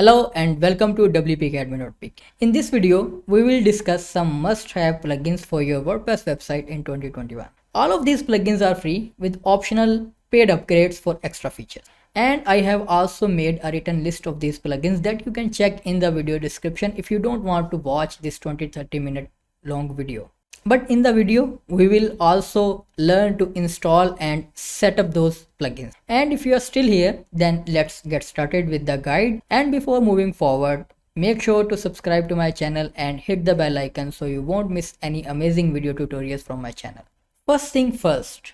Hello and welcome to WP In this video, we will discuss some must-have plugins for your WordPress website in 2021. All of these plugins are free with optional paid upgrades for extra features. And I have also made a written list of these plugins that you can check in the video description if you don't want to watch this 20-30 minute long video. But in the video, we will also learn to install and set up those plugins. And if you are still here, then let's get started with the guide. And before moving forward, make sure to subscribe to my channel and hit the bell icon so you won't miss any amazing video tutorials from my channel. First thing first,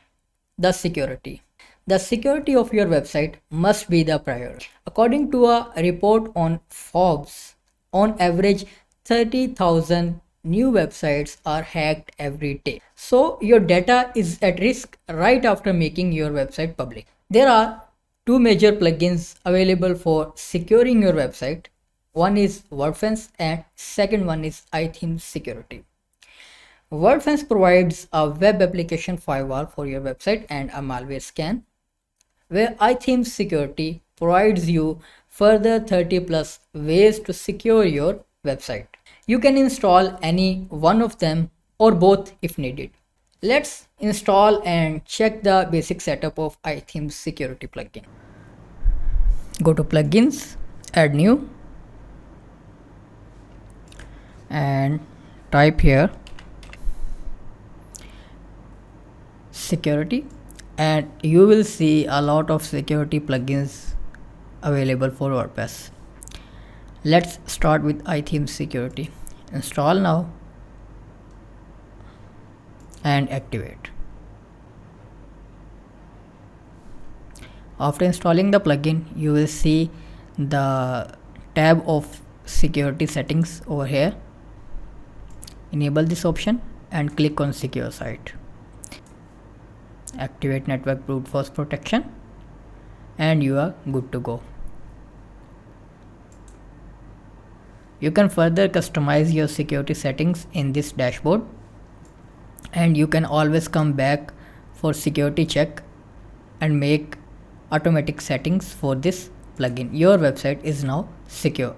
the security. The security of your website must be the priority. According to a report on Forbes, on average 30,000 new websites are hacked every day. So your data is at risk right after making your website public. There are two major plugins available for securing your website. One is WordFence and second one is iThemes Security. WordFence provides a web application firewall for your website and a malware scan, where iThemes Security provides you further 30 plus ways to secure your website. You can install any one of them or both if needed. Let's install and check the basic setup of iThemes Security plugin. Go to Plugins, add new, and type here Security, and you will see a lot of security plugins available for WordPress. Let's start with iThemes Security. Install now and activate. After installing the plugin, you will see the tab of security settings over here. Enable this option and click on Secure Site. Activate network brute force protection and you are good to go. You can further customize your security settings in this dashboard, and you can always come back for security check and make automatic settings for this plugin. Your website is now secure.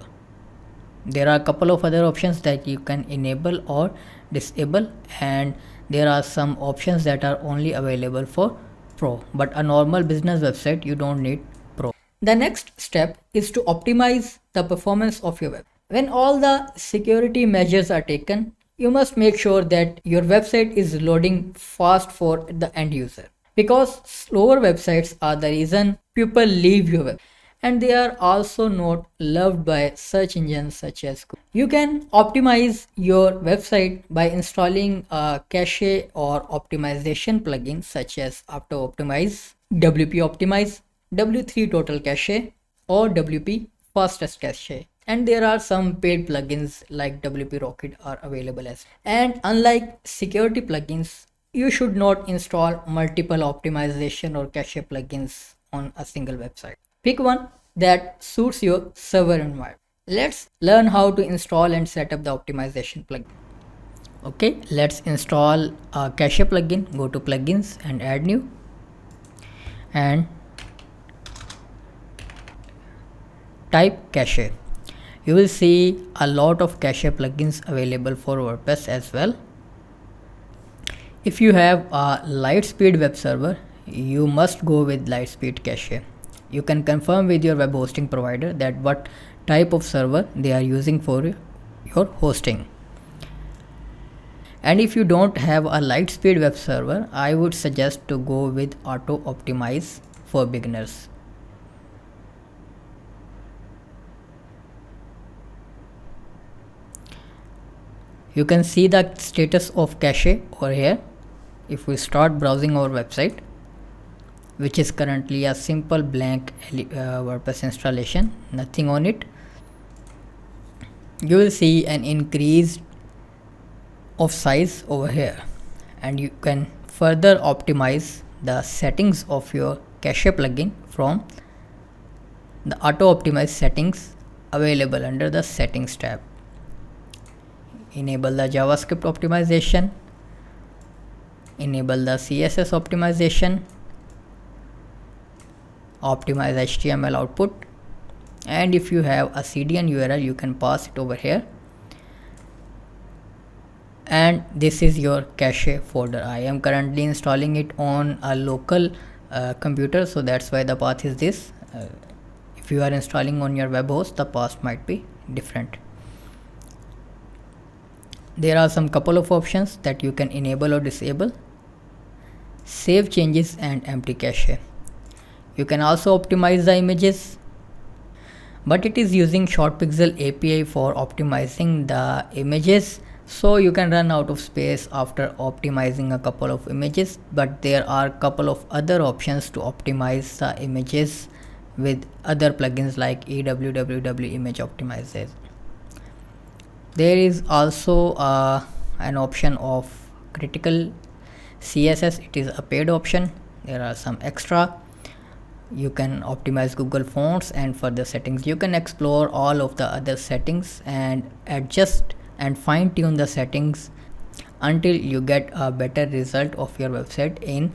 There are a couple of other options that you can enable or disable, and there are some options that are only available for Pro, but a normal business website you don't need Pro. The next step is to optimize the performance of your web. When all the security measures are taken, you must make sure that your website is loading fast for the end user, because slower websites are the reason people leave your web, and they are also not loved by search engines such as Google. You can optimize your website by installing a cache or optimization plugin such as Auto Optimize, WP Optimize, W3 Total Cache, or WP Fastest Cache. And there are some paid plugins like WP Rocket are available as well. And unlike security plugins, you should not install multiple optimization or cache plugins on a single website. Pick one that suits your server environment. Let's learn how to install and set up the optimization plugin. Okay, let's install a cache plugin. Go to plugins and add new, and type cache. You will see a lot of cache plugins available for WordPress as well. If you have a Lightspeed web server, you must go with Lightspeed cache. You can confirm with your web hosting provider that what type of server they are using for your hosting. And if you don't have a Lightspeed web server, I would suggest to go with Auto Optimize for beginners. You can see the status of cache over here. If we start browsing our website, which is currently a simple blank WordPress installation, nothing on it, you will see an increase of size over here, and you can further optimize the settings of your cache plugin from the Auto Optimize settings available under the Settings tab. Enable the JavaScript optimization, enable the CSS optimization, optimize HTML output, and if you have a CDN URL, you can pass it over here. And this is your cache folder. I am currently installing it on a local computer, so that's why the path is this. If you are installing on your web host, the path might be different. There are some couple of options that you can enable or disable. Save changes and empty cache. You can also optimize the images, but it is using ShortPixel API for optimizing the images, so you can run out of space after optimizing a couple of images. But there are a couple of other options to optimize the images with other plugins like EWWW Image Optimizer. There is also an option of critical CSS. It is a paid option. There are some extra. You can optimize Google Fonts, and further settings. You can explore all of the other settings and adjust and fine tune the settings until you get a better result of your website in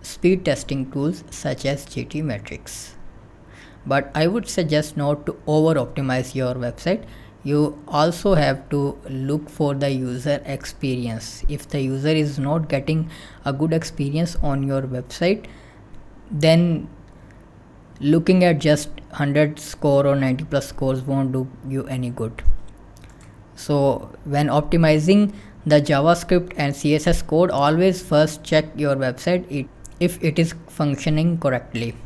speed testing tools such as GTmetrix. But I would suggest not to over optimize your website. You also have to look for the user experience. If the user is not getting a good experience on your website, then looking at just 100 score or 90 plus scores won't do you any good. So when optimizing the JavaScript and CSS code, always first check your website if it is functioning correctly.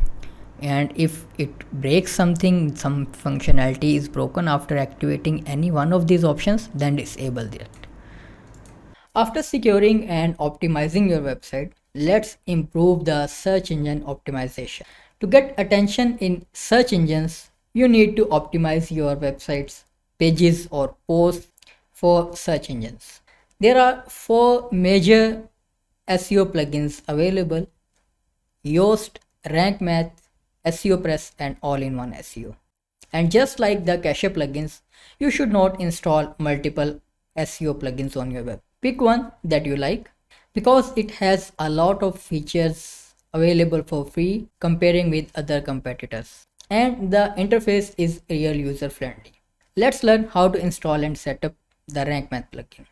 And if it breaks something, some functionality is broken after activating any one of these options, then disable that. After securing and optimizing your website, let's improve the search engine optimization. To get attention in search engines, you need to optimize your website's pages or posts for search engines. There are 4 major SEO plugins available: Yoast, Rank Math, SEO Press, and All-in-One SEO. And just like the cache plugins, you should not install multiple SEO plugins on your web. Pick one that you like because it has a lot of features available for free comparing with other competitors, and the interface is real user friendly. Let's learn how to install and set up the Rank Math plugin.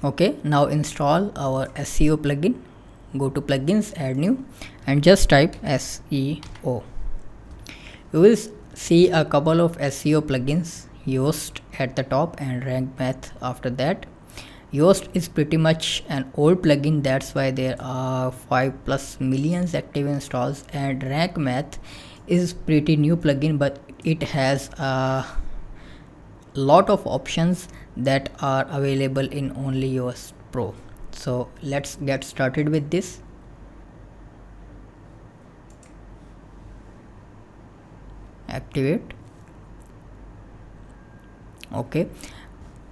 Okay, now install our SEO plugin. Go to plugins, add new, and just type SEO. You will see a couple of SEO plugins, Yoast at the top and Rank Math after that. Yoast is pretty much an old plugin, that's why there are 5+ million active installs, and Rank Math is pretty new plugin, but it has a lot of options that are available in only Yoast Pro. So let's get started with this. Activate. Okay,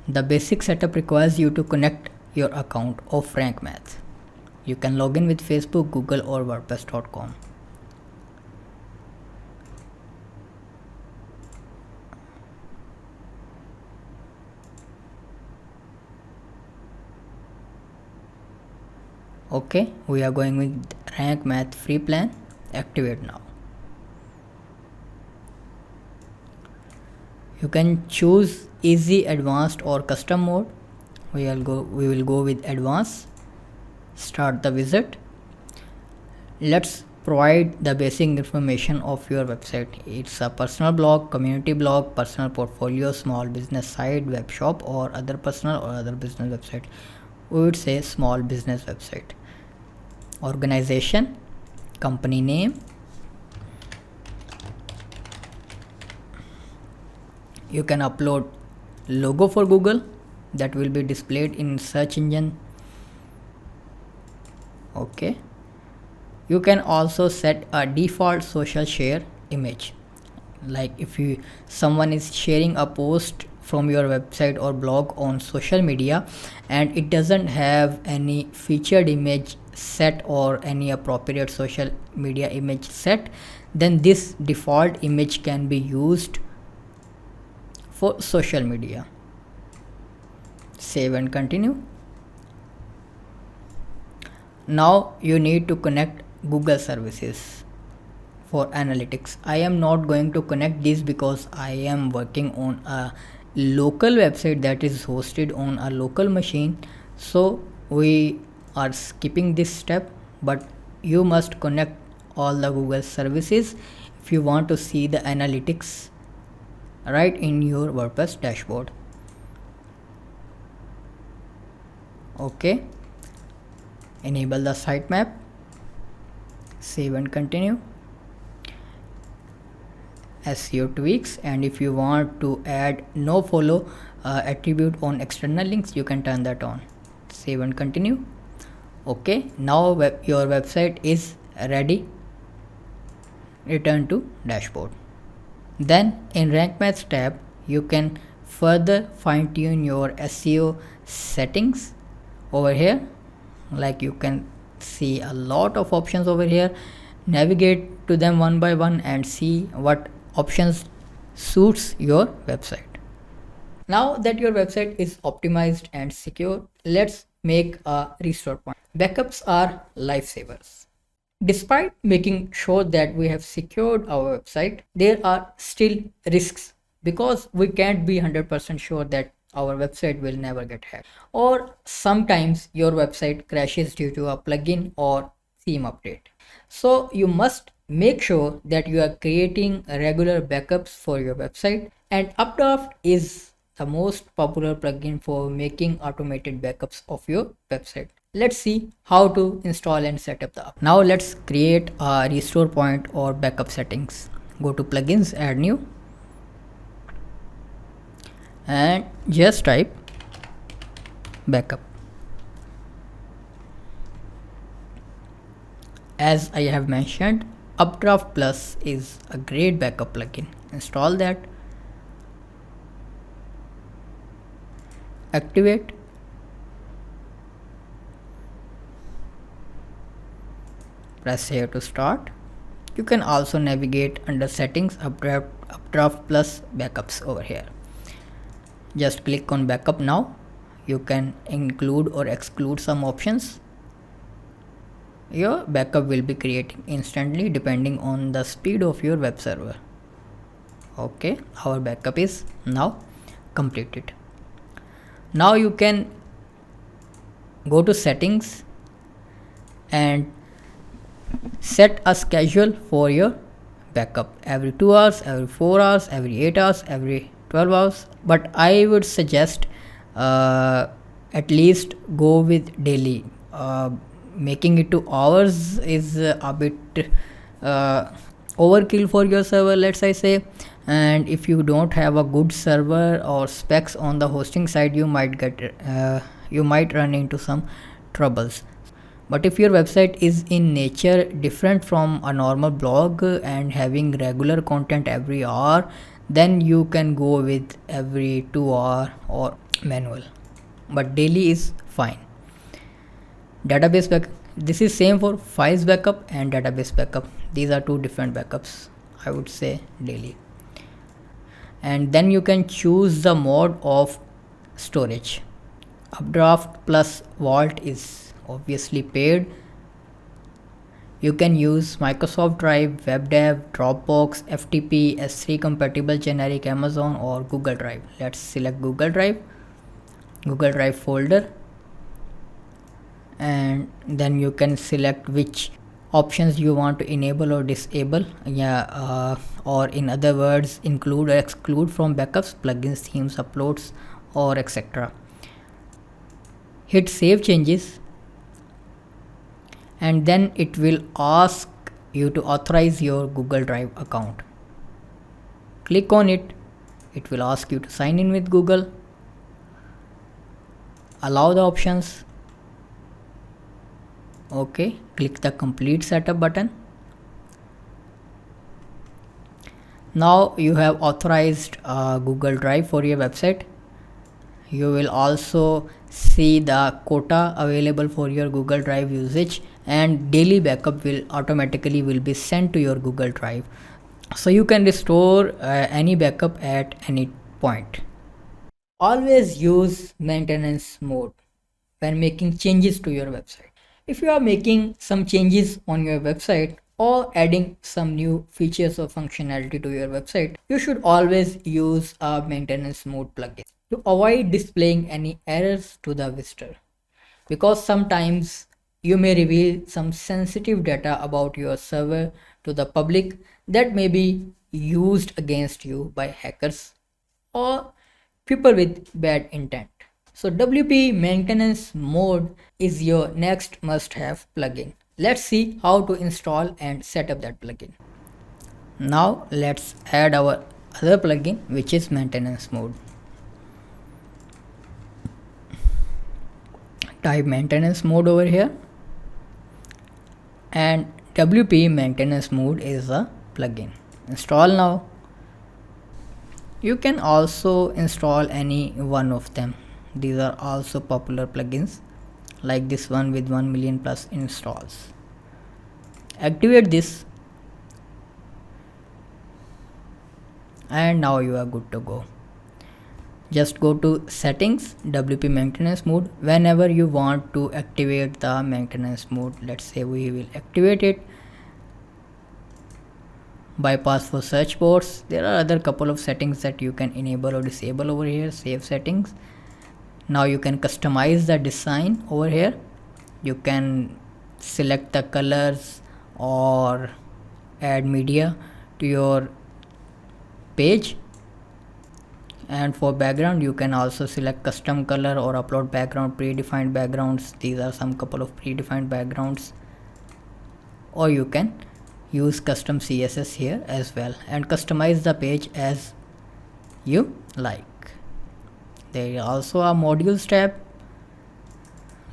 the basic setup requires you to connect your account of Rank Math. You can log in with Facebook, Google, or WordPress.com. Okay, we are going with Rank Math free plan. Activate now. You can choose easy, advanced, or custom mode. We will go with advanced. Start the visit. Let's provide the basic information of your website. It's a personal blog, community blog, personal portfolio, small business site, web shop, or other personal or other business website. We would say small business website. Organization, company name. You can upload logo for Google that will be displayed in search engine. Okay, you can also set a default social share image, like if someone is sharing a post from your website or blog on social media and it doesn't have any featured image set or any appropriate social media image set, then this default image can be used for social media. Save and continue. Now you need to connect Google services. for analytics. I am not going to connect these because I am working on a local website that is hosted on a local machine, so we are skipping this step. But you must connect all the Google services if you want to see the analytics right in your WordPress dashboard. Okay, enable the sitemap, save and continue. SEO tweaks, and if you want to add no follow attribute on external links, you can turn that on. Save and continue. Okay, now your website is ready. Return to dashboard. Then in rank match tab, you can further fine tune your SEO settings over here. Like you can see a lot of options over here. Navigate to them one by one and see what options suits your website. Now that your website is optimized and secure, let's make a restore point. Backups are lifesavers. Despite making sure that we have secured our website, there are still risks because we can't be 100% sure that our website will never get hacked. Or sometimes your website crashes due to a plugin or theme update. So you must make sure that you are creating regular backups for your website, and Updraft is the most popular plugin for making automated backups of your website. Let's see how to install and set up the app. Now let's create a restore point or backup settings. Go to plugins, add new, and just type backup. As I have mentioned, Updraft Plus is a great backup plugin. Install that, activate, press here to start. You can also navigate under settings, Updraft Plus backups over here. Just click on backup now. You can include or exclude some options. Your backup will be creating instantly depending on the speed of your web server. Okay, our backup is now completed. Now you can go to settings and set a schedule for your backup every 2 hours, every 4 hours, every 8 hours, every 12 hours. But I would suggest at least go with daily. Making it to hours is a bit overkill for your server, let's say. And if you don't have a good server or specs on the hosting side, you might run into some troubles. But if your website is in nature different from a normal blog and having regular content every hour, then you can go with every 2 hour or manual, but daily is fine. Database backup, this is same for files backup and database backup. These are two different backups. I would say daily. And then you can choose the mode of storage. Updraft Plus Vault is obviously paid. You can use Microsoft Drive, WebDAV, Dropbox, FTP, S3 compatible generic Amazon or Google Drive. Let's select Google Drive folder, and then you can select which options you want to enable or disable, or in other words, include or exclude from backups, plugins, themes, uploads, or etc. Hit save changes, and then it will ask you to authorize your Google Drive account. Click on it. It will ask you to sign in with Google. Allow the options. Okay, click the complete setup button. Now you have authorized Google Drive for your website. You will also see the quota available for your Google Drive usage, and daily backup will automatically be sent to your Google Drive, so you can restore any backup at any point. Always use maintenance mode when making changes to your website. If you are making some changes on your website, or adding some new features or functionality to your website, you should always use a maintenance mode plugin to avoid displaying any errors to the visitor, because sometimes you may reveal some sensitive data about your server to the public that may be used against you by hackers or people with bad intent. So WP maintenance mode is your next must-have plugin. Let's see how to install and set up that plugin. Now let's add our other plugin, which is maintenance mode. Type maintenance mode over here, and WP maintenance mode is a plugin. Install now. You can also install any one of them. These are also popular plugins, like this one with 1 million plus installs. Activate this, and now you are good to go. Just go to settings, WP maintenance mode. Whenever you want to activate the maintenance mode, let's say we will activate it. Bypass for search bots. There are other couple of settings that you can enable or disable over here. Save settings. Now you can customize the design over here. You can select the colors or add media to your page. And for background, you can also select custom color or upload background, predefined backgrounds. These are some couple of predefined backgrounds, or you can use custom CSS here as well and customize the page as you like. There is also a modules tab,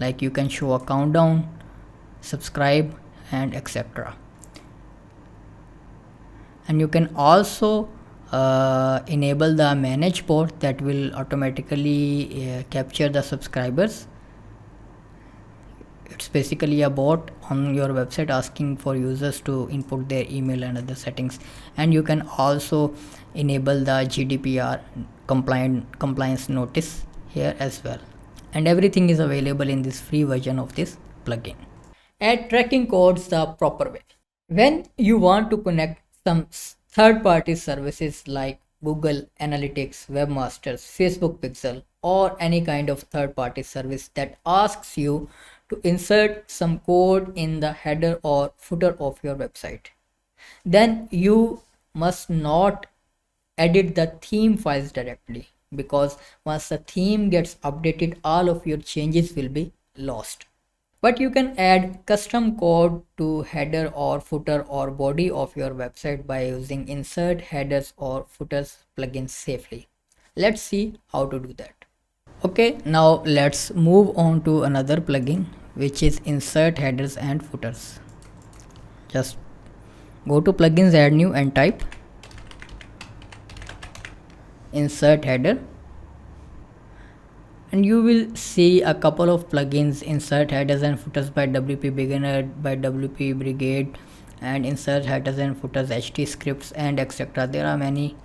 like you can show a countdown, subscribe, and etc. And you can also enable the manage bot that will automatically capture the subscribers. It's basically a bot on your website asking for users to input their email and other settings. And you can also enable the GDPR compliance notice here as well. And everything is available in this free version of this plugin. Add tracking codes the proper way. When you want to connect some third-party services like Google Analytics, Webmasters, Facebook Pixel, or any kind of third-party service that asks you to insert some code in the header or footer of your website, then you must not edit the theme files directly, because once the theme gets updated, all of your changes will be lost. But you can add custom code to header or footer or body of your website by using insert headers or footers plugin safely. Let's see how to do that. Okay, now let's move on to another plugin, which is insert headers and footers. Just go to plugins, add new, and type insert header, and you will see a couple of plugins: insert headers and footers by WP Beginner, by WP Brigade, and insert headers and footers HT scripts, and etc. There are many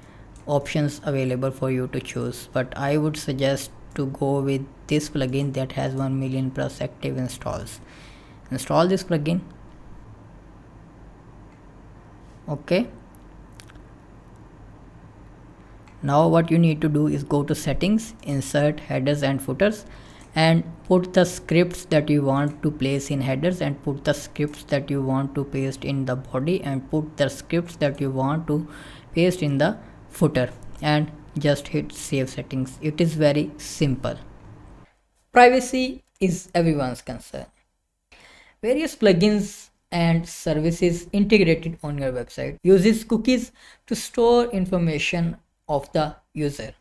options available for you to choose, but I would suggest to go with this plugin that has 1 million plus active installs. Install this plugin. Okay, now what you need to do is go to settings, insert headers and footers, and put the scripts that you want to place in headers, and put the scripts that you want to paste in the body, and put the scripts that you want to paste in the footer, and just hit save settings. It is very simple. Privacy is everyone's concern. Various plugins and services integrated on your website uses cookies to store information of the user.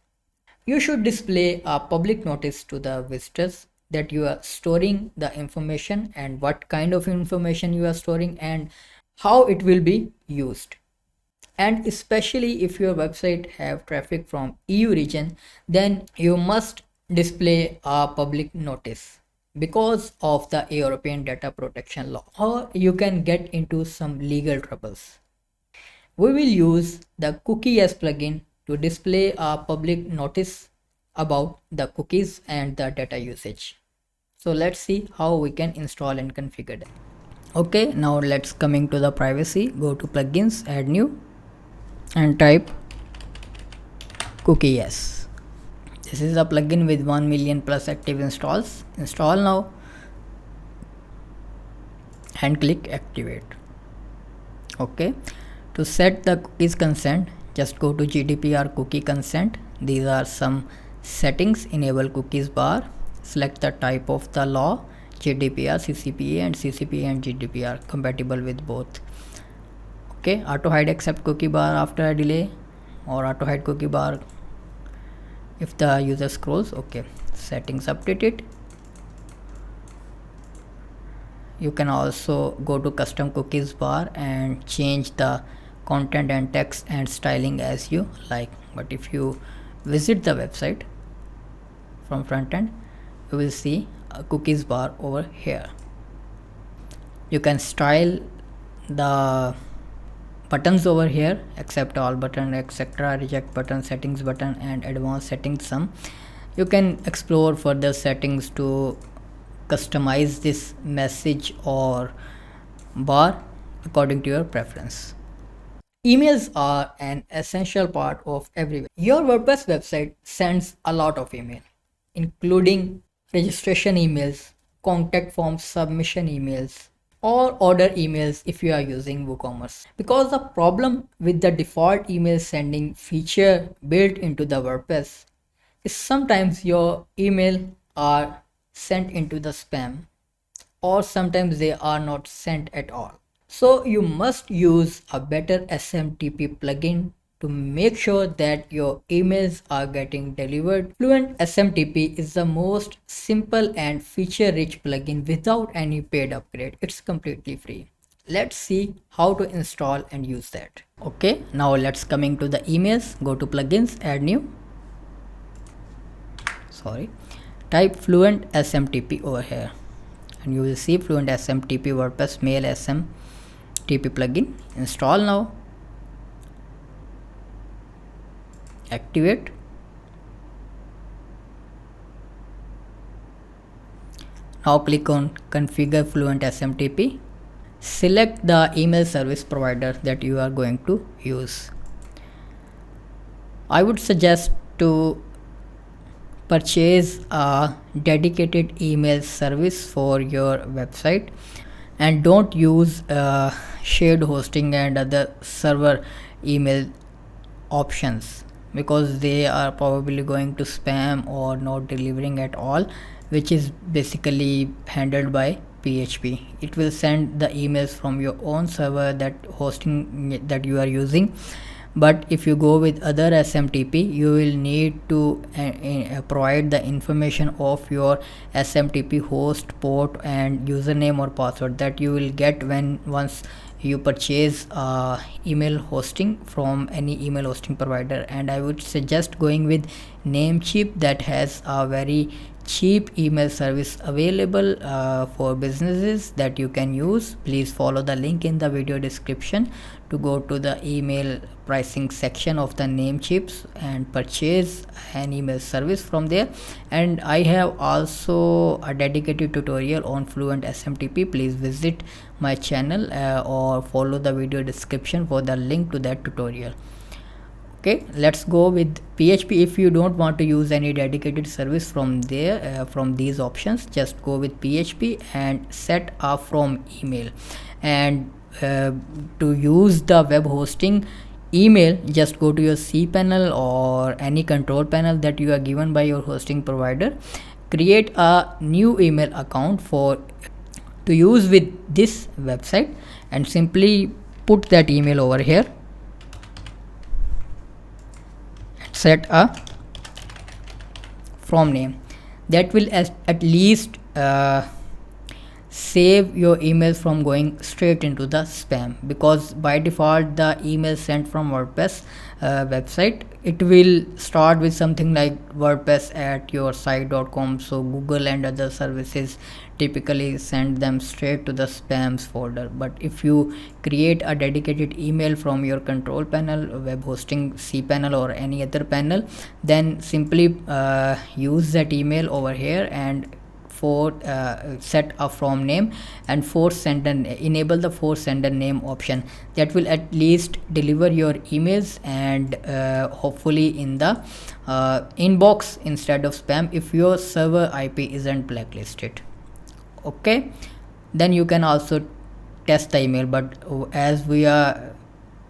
You should display a public notice to the visitors that you are storing the information, and what kind of information you are storing, and how it will be used. And especially if your website have traffic from EU region, then you must display a public notice because of the European data protection law, or you can get into some legal troubles. We will use the Cookie-S plugin to display a public notice about the cookies and the data usage. So let's see how we can install and configure that. Okay, now let's coming to the privacy. Go to plugins, add new, and type cookie yes. This is a plugin with 1 million plus active installs. Install now and click activate. Okay, to set the cookies consent, just go to GDPR cookie consent. These are some settings. Enable cookies bar, select the type of the law, GDPR, CCPA, and CCPA and GDPR compatible with both. Okay, auto hide accept cookie bar after a delay, or auto hide cookie bar if the user scrolls. Okay, settings updated. You can also go to custom cookies bar and change the content and text and styling as you like. But if you visit the website from front end, you will see a cookies bar over here. You can style the buttons over here: accept all button, etc., reject button, settings button, and advanced settings some. You can explore further settings to customize this message or bar according to your preference. Emails are an essential part of every. Your WordPress website sends a lot of email, including registration emails, contact form submission emails, or order emails if you are using WooCommerce. Because the problem with the default email sending feature built into the WordPress is sometimes your email are sent into the spam, or sometimes they are not sent at all. So you must use a better SMTP plugin to make sure that your emails are getting delivered. Fluent SMTP is the most simple and feature-rich plugin without any paid upgrade. It's completely free. Let's see how to install and use that. Okay, now let's coming to the emails. Go to plugins, add new. Type Fluent SMTP over here, and you will see Fluent SMTP WordPress mail SMTP plugin. Install now, activate. Now click on configure Fluent SMTP. Select the email service provider that you are going to use. I would suggest to purchase a dedicated email service for your website, and don't use shared hosting and other server email options, because they are probably going to spam or not delivering at all, which is basically handled by PHP. It will send the emails from your own server, that hosting that you are using. But if you go with other SMTP, you will need to provide the information of your SMTP host, port, and username or password that you will get once you purchase email hosting from any email hosting provider. And I would suggest going with Namecheap, that has a very cheap email service available for businesses that you can use. Please follow the link in the video description to go to the email pricing section of the Namecheap and purchase an email service from there. And I have also a dedicated tutorial on Fluent SMTP. Please visit my channel or follow the video description for the link to that tutorial. Okay, let's go with PHP. If you don't want to use any dedicated service from there, from these options, just go with PHP and set up from email. And to use the web hosting email, just go to your cPanel or any control panel that you are given by your hosting provider. Create a new email account to use with this website, and simply put that email over here. Set a from name that will at least save your emails from going straight into the spam, because by default the email sent from WordPress website, it will start with something like wordpress@yoursite.com. so Google and other services typically send them straight to the spams folder. But if you create a dedicated email from your control panel, web hosting cPanel, or any other panel, then simply use that email over here and set a from name and force sender, enable the force sender name option. That will at least deliver your emails and hopefully in the inbox instead of spam if your server IP isn't blacklisted. Okay, then you can also test the email, but as we are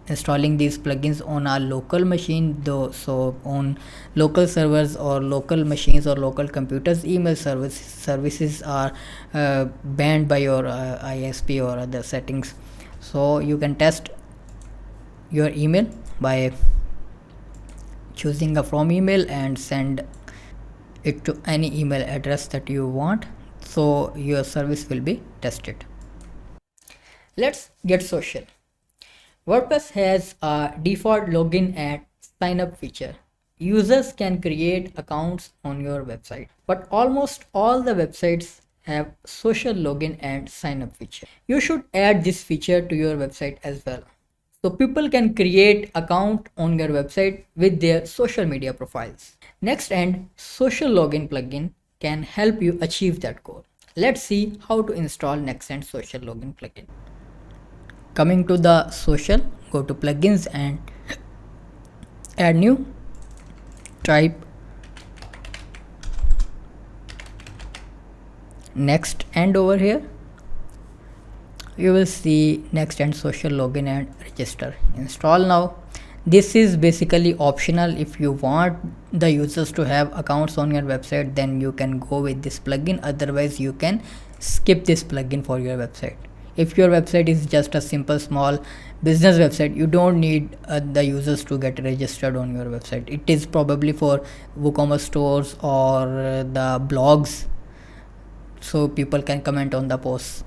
installing these plugins on our local machine though, so on local servers or local machines or local computers, email services are banned by your ISP or other settings. So you can test your email by choosing a from email and send it to any email address that you want, so your service will be tested. Let's get social. WordPress has a default login and sign up feature. Users can create accounts on your website, but almost all the websites have social login and sign up feature. You should add this feature to your website as well, so people can create account on your website with their social media profiles. Nextend social login plugin can help you achieve that goal. Let's see how to install Nextend social login plugin. Coming to the social, go to plugins and add new, type Nextend over here. You will see Nextend social login and register. Install now. This is basically optional. If you want the users to have accounts on your website, then you can go with this plugin. Otherwise you can skip this plugin for your website. If your website is just a simple small business website, you don't need the users to get registered on your website. It is probably for WooCommerce stores or the blogs, so people can comment on the posts.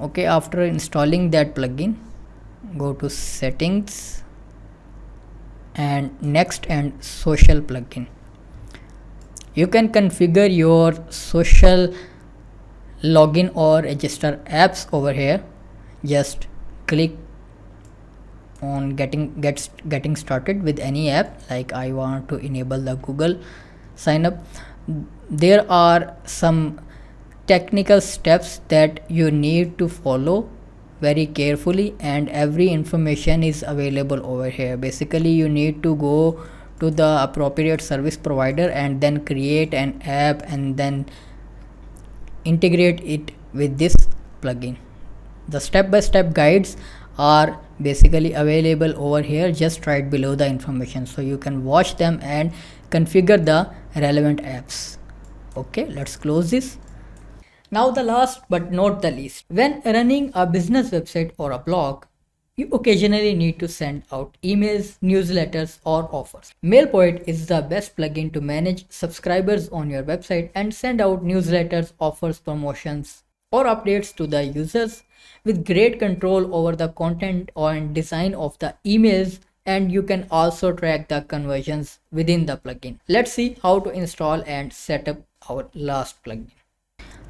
Okay, after installing that plugin, go to settings and Nextend social plugin. You can configure your social login or register apps over here. Just click on getting started with any app. Like I want to enable the Google sign up. There are some technical steps that you need to follow very carefully, and every information is available over here. Basically you need to go to the appropriate service provider and then create an app and then integrate it with this plugin. The step-by-step guides are basically available over here, just right below the information, so you can watch them and configure the relevant apps. Okay, let's close this. Now the last but not the least, when running a business website or a blog, you occasionally need to send out emails, newsletters, or offers. MailPoet is the best plugin to manage subscribers on your website and send out newsletters, offers, promotions, or updates to the users with great control over the content and design of the emails, and you can also track the conversions within the plugin. Let's see how to install and set up our last plugin.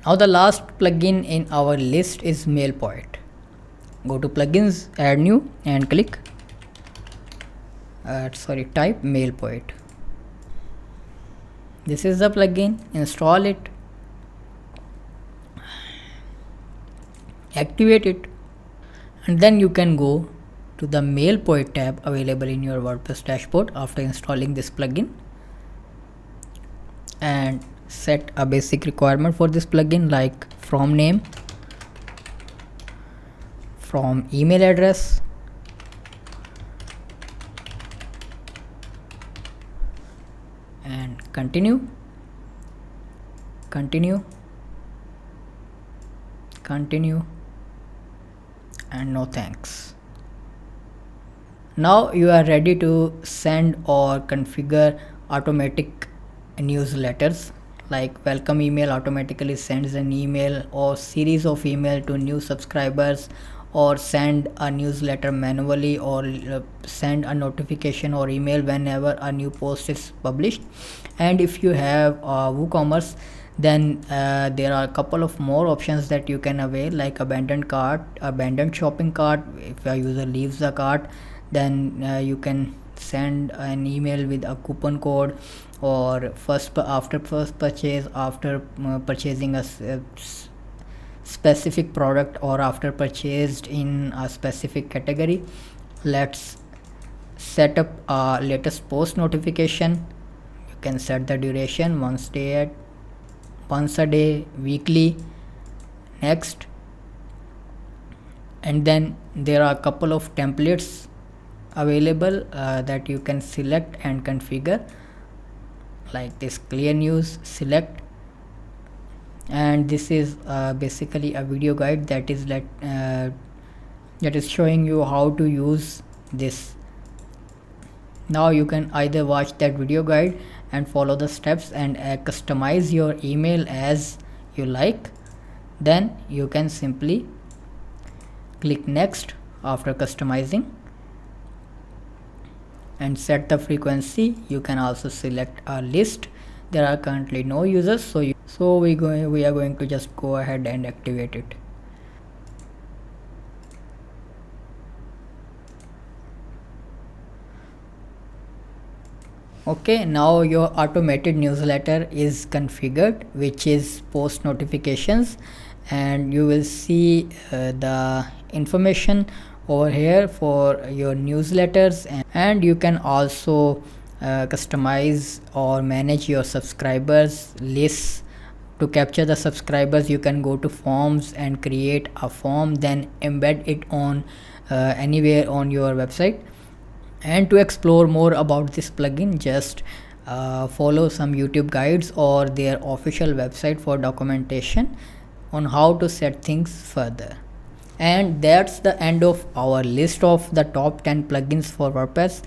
Now the last plugin in our list is MailPoet. Go to plugins, add new, and click type MailPoet. This is the plugin. Install it, activate it, and then you can go to the MailPoet tab available in your WordPress dashboard after installing this plugin, and set a basic requirement for this plugin like from name, from email address, and continue, and no thanks. Now you are ready to send or configure automatic newsletters, like welcome email automatically sends an email or series of email to new subscribers, or send a newsletter manually, or send a notification or email whenever a new post is published. And if you have WooCommerce, then there are a couple of more options that you can avail, like abandoned cart, abandoned shopping cart. If a user leaves the cart, then you can send an email with a coupon code, or after first purchase, after purchasing a specific product, or after purchased in a specific category. Let's set up a latest post notification. You can set the duration once a day, weekly. Next, and then there are a couple of templates available that you can select and configure, like this clear news. Select, and this is basically a video guide that is showing you how to use this. Now you can either watch that video guide and follow the steps and customize your email as you like. Then you can simply click next after customizing and set the frequency. You can also select a list. There are currently no users, so we are going to just go ahead and activate it. Okay, now your automated newsletter is configured, which is post notifications, and you will see the information over here for your newsletters, and you can also customize or manage your subscribers lists. To capture the subscribers, you can go to forms and create a form, then embed it on anywhere on your website. And to explore more about this plugin, just follow some YouTube guides or their official website for documentation on how to set things further. And that's the end of our list of the top 10 plugins for WordPress.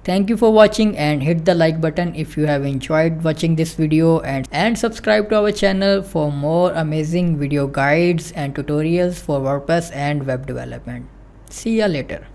Thank you for watching, and hit the like button if you have enjoyed watching this video, and subscribe to our channel for more amazing video guides and tutorials for WordPress and web development. See ya later.